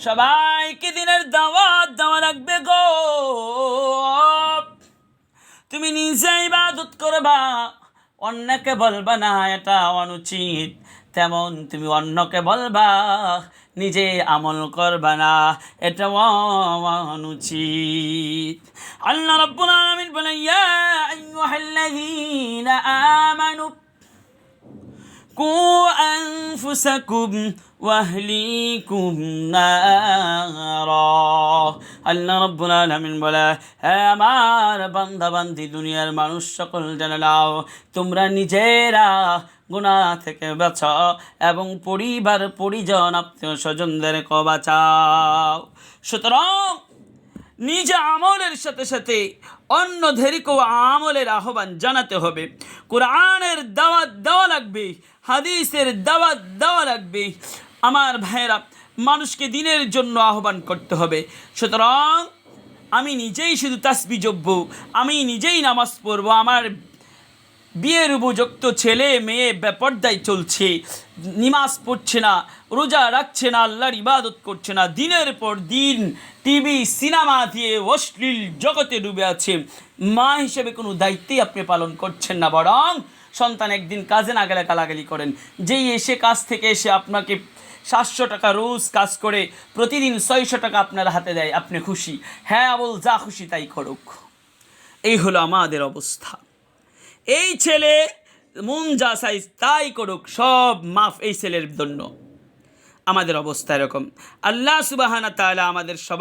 সবাইকে দিনের দাওয়াত দেওয়া লাগবে গো। তুমি নিজে ইবাদত করবা, অন্যকে বলবা না এটা অনুচিত, তেমন তুমি অন্যকে বলবা নিজে আমল করবা না, এটা অনুচিত। আল্লাহ রাব্বুল আলামিন বলেন, ইয়া আইয়ুহাল্লাযীনা আমানু কু আনফুসাকুম ওয়াহলিকুম নারা। আল্লাহ রাব্বুল আলামিন বলে, হে আমার বান্দা বান্দি, দুনিয়ার মানুষ সকল জেনে নাও, তোমরা নিজেরা গুনাহ থেকে বাঁচাও এবং পরিবার পরিজন আত্মীয় স্বজনদেরকে বাঁচাও। সুতরাং নিজে আমলের সাথে সাথে অন্যদেরকেও আমলের আহ্বান জানাতে হবে। কোরআনের দাওয়াত দেওয়া লাগবে, হাদিসের দাওয়াত দেওয়া লাগবে। আমার ভাইয়েরা, মানুষকে দিনের জন্য আহ্বান করতে হবে। সুতরাং আমি নিজেই শুধু তাসবিহ জপবো, আমি নিজেই নামাজ পড়বো, আমার বিয়ের উপযুক্ত ছেলে মেয়ে বেপরদায় চলছে, নামাজ পড়ছে না, রোজা রাখছে না, আল্লাহর ইবাদত করছে না, দিনের পর দিন টিভি সিনেমা দিয়ে অশ্লীল জগতে ডুবে আছে, মা হিসেবে কোনো দায়িত্বই আপনি পালন করছেন না, বরং সন্তান একদিন কাজে না গেলে গালাগালি করেন। যেই এসে কাজ থেকে এসে আপনাকে 700 টাকা রোজ কাজ করে প্রতিদিন 600 টাকা আপনার হাতে দেয়, আপনি খুশি? হ্যাঁ বল, যা খুশি তাই করুক। এই হলো আমাদের অবস্থা। এই ছেলে মন যা চাই তাই করুক, সব মাফ এই ছেলের জন্য। আমাদের অবস্থা এরকম। আল্লাহ সুবহানাহু ওয়া তাআলা আমাদের সবাই